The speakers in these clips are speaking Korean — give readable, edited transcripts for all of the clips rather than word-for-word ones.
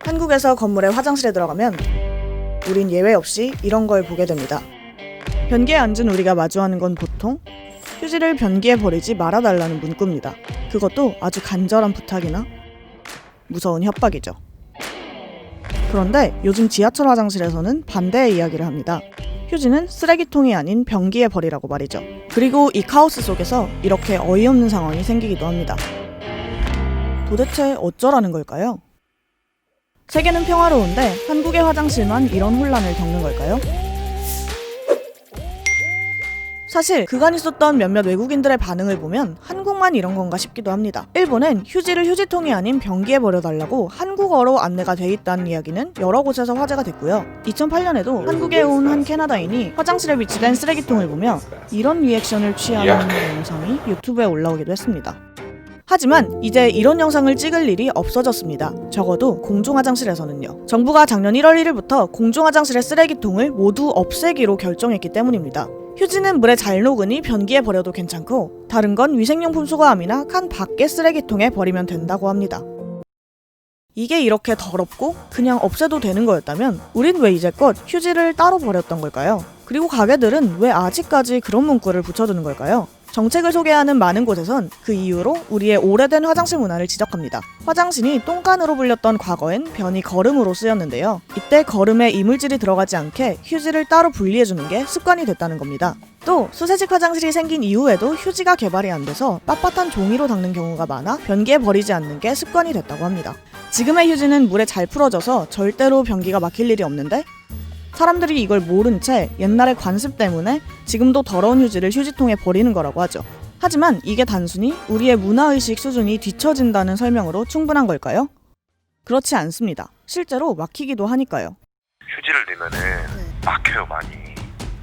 한국에서 건물의 화장실에 들어가면 우린 예외 없이 이런 걸 보게 됩니다. 변기에 앉은 우리가 마주하는 건 보통 휴지를 변기에 버리지 말아달라는 문구입니다. 그것도 아주 간절한 부탁이나 무서운 협박이죠. 그런데 요즘 지하철 화장실에서는 반대의 이야기를 합니다. 휴지는 쓰레기통이 아닌 변기에 버리라고 말이죠. 그리고 이 카오스 속에서 이렇게 어이없는 상황이 생기기도 합니다. 도대체 어쩌라는 걸까요? 세계는 평화로운데 한국의 화장실만 이런 혼란을 겪는 걸까요? 사실 그간 있었던 몇몇 외국인들의 반응을 보면 한국만 이런 건가 싶기도 합니다. 일본엔 휴지를 휴지통이 아닌 변기에 버려달라고 한국어로 안내가 돼 있다는 이야기는 여러 곳에서 화제가 됐고요. 2008년에도 한국에 온 한 캐나다인이 화장실에 비치된 쓰레기통을 보며 이런 리액션을 취하는 영상이 유튜브에 올라오기도 했습니다. 하지만 이제 이런 영상을 찍을 일이 없어졌습니다. 적어도 공중화장실에서는요. 정부가 작년 1월 1일부터 공중화장실의 쓰레기통을 모두 없애기로 결정했기 때문입니다. 휴지는 물에 잘 녹으니 변기에 버려도 괜찮고 다른 건 위생용품 수거함이나 칸 밖의 쓰레기통에 버리면 된다고 합니다. 이게 이렇게 더럽고 그냥 없애도 되는 거였다면 우린 왜 이제껏 휴지를 따로 버렸던 걸까요? 그리고 가게들은 왜 아직까지 그런 문구를 붙여두는 걸까요? 정책을 소개하는 많은 곳에선 그 이유로 우리의 오래된 화장실 문화를 지적합니다. 화장실이 똥간으로 불렸던 과거엔 변이 거름으로 쓰였는데요. 이때 거름에 이물질이 들어가지 않게 휴지를 따로 분리해주는 게 습관이 됐다는 겁니다. 또 수세식 화장실이 생긴 이후에도 휴지가 개발이 안 돼서 빳빳한 종이로 닦는 경우가 많아 변기에 버리지 않는 게 습관이 됐다고 합니다. 지금의 휴지는 물에 잘 풀어져서 절대로 변기가 막힐 일이 없는데 사람들이 이걸 모른 채 옛날의 관습 때문에 지금도 더러운 휴지를 휴지통에 버리는 거라고 하죠. 하지만 이게 단순히 우리의 문화의식 수준이 뒤처진다는 설명으로 충분한 걸까요? 그렇지 않습니다. 실제로 막히기도 하니까요. 휴지를 내면은 막혀요, 많이.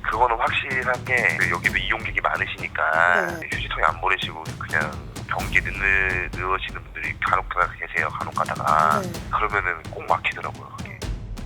그거는 확실한 게 여기도 이용객이 많으시니까 휴지통에 안 버리시고 그냥 변기에 넣으시는 분들이 간혹 계세요, 간혹 가다가. 그러면은 꼭 막히더라고요, 그게.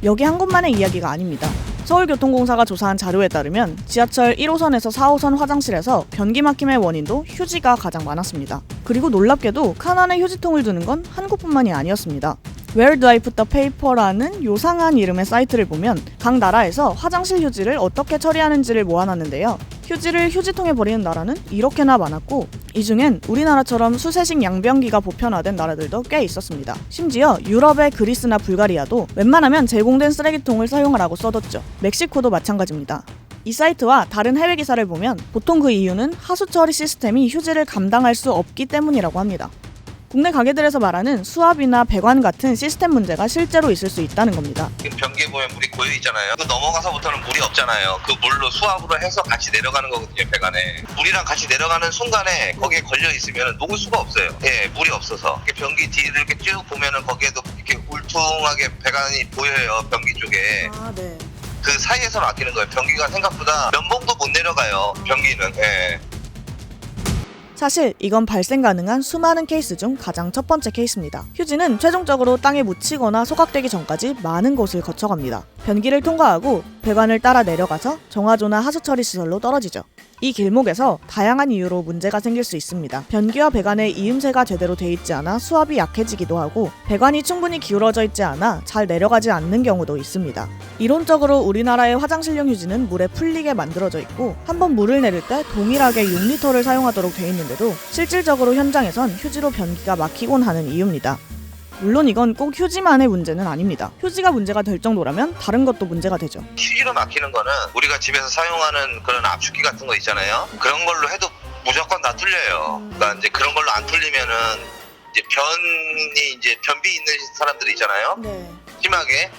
여기 한 곳만의 이야기가 아닙니다. 서울교통공사가 조사한 자료에 따르면 지하철 1호선에서 4호선 화장실에서 변기 막힘의 원인도 휴지가 가장 많았습니다. 그리고 놀랍게도 칸 안에 휴지통을 두는 건 한국뿐만이 아니었습니다. Where do I put the paper라는 요상한 이름의 사이트를 보면 각 나라에서 화장실 휴지를 어떻게 처리하는지를 모아놨는데요. 휴지를 휴지통에 버리는 나라는 이렇게나 많았고 이 중엔 우리나라처럼 수세식 양변기가 보편화된 나라들도 꽤 있었습니다. 심지어 유럽의 그리스나 불가리아도 웬만하면 제공된 쓰레기통을 사용하라고 써뒀죠. 멕시코도 마찬가지입니다. 이 사이트와 다른 해외 기사를 보면 보통 그 이유는 하수 처리 시스템이 휴지를 감당할 수 없기 때문이라고 합니다. 국내 가게들에서 말하는 수압이나 배관 같은 시스템 문제가 실제로 있을 수 있다는 겁니다. 지금 변기에 보면 물이 고여 있잖아요. 그 넘어가서부터는 물이 없잖아요. 그 물로 수압으로 해서 같이 내려가는 거거든요, 배관에. 물이랑 같이 내려가는 순간에 거기에 걸려 있으면 녹을 수가 없어요. 예, 물이 없어서. 변기 뒤를 이렇게 쭉 보면은 거기에도 이렇게 울퉁하게 배관이 보여요, 변기 쪽에. 네. 그 사이에서 막히는 거예요. 변기가 생각보다 면봉도 못 내려가요, 변기는. 예. 사실 이건 발생 가능한 수많은 케이스 중 가장 첫 번째 케이스입니다. 휴지는 최종적으로 땅에 묻히거나 소각되기 전까지 많은 곳을 거쳐갑니다. 변기를 통과하고 배관을 따라 내려가서 정화조나 하수처리 시설로 떨어지죠. 이 길목에서 다양한 이유로 문제가 생길 수 있습니다. 변기와 배관의 이음새가 제대로 돼 있지 않아 수압이 약해지기도 하고 배관이 충분히 기울어져 있지 않아 잘 내려가지 않는 경우도 있습니다. 이론적으로 우리나라의 화장실용 휴지는 물에 풀리게 만들어져 있고 한번 물을 내릴 때 동일하게 6리터를 사용하도록 돼 있는데도 실질적으로 현장에선 휴지로 변기가 막히곤 하는 이유입니다. 물론 이건 꼭 휴지만의 문제는 아닙니다. 휴지가 문제가 될 정도라면 다른 것도 문제가 되죠. 휴지로 막히는 거는 우리가 집에서 사용하는 그런 압축기 같은 거 있잖아요. 그런 걸로 해도 무조건 다 뚫려요. 그러니까 이제 그런 걸로 안 뚫리면은 이제 변비 있는 사람들 있잖아요. 심하게.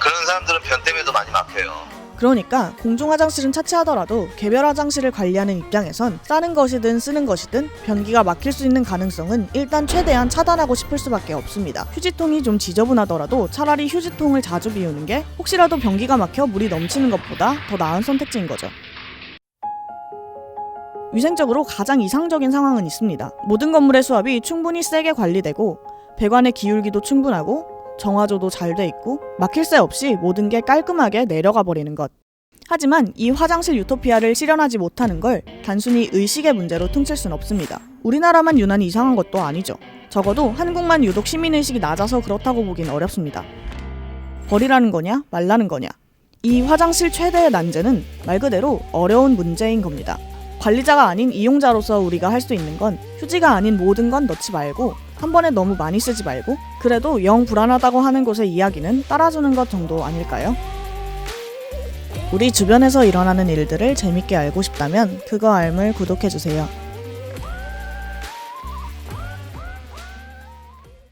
그런 사람들은 변 때문에도 많이 막혀요. 그러니까 공중화장실은 차치하더라도 개별 화장실을 관리하는 입장에선 싸는 것이든 쓰는 것이든 변기가 막힐 수 있는 가능성은 일단 최대한 차단하고 싶을 수밖에 없습니다. 휴지통이 좀 지저분하더라도 차라리 휴지통을 자주 비우는 게 혹시라도 변기가 막혀 물이 넘치는 것보다 더 나은 선택지인 거죠. 위생적으로 가장 이상적인 상황은 있습니다. 모든 건물의 수압이 충분히 세게 관리되고 배관의 기울기도 충분하고 정화조도 잘 돼 있고 막힐 새 없이 모든 게 깔끔하게 내려가 버리는 것. 하지만 이 화장실 유토피아를 실현하지 못하는 걸 단순히 의식의 문제로 퉁칠 순 없습니다. 우리나라만 유난히 이상한 것도 아니죠. 적어도 한국만 유독 시민의식이 낮아서 그렇다고 보긴 어렵습니다. 버리라는 거냐 말라는 거냐. 이 화장실 최대의 난제는 말 그대로 어려운 문제인 겁니다. 관리자가 아닌 이용자로서 우리가 할 수 있는 건 휴지가 아닌 모든 건 넣지 말고 한 번에 너무 많이 쓰지 말고 그래도 영 불안하다고 하는 곳의 이야기는 따라주는 것 정도 아닐까요? 우리 주변에서 일어나는 일들을 재밌게 알고 싶다면 그거 알물 구독해주세요.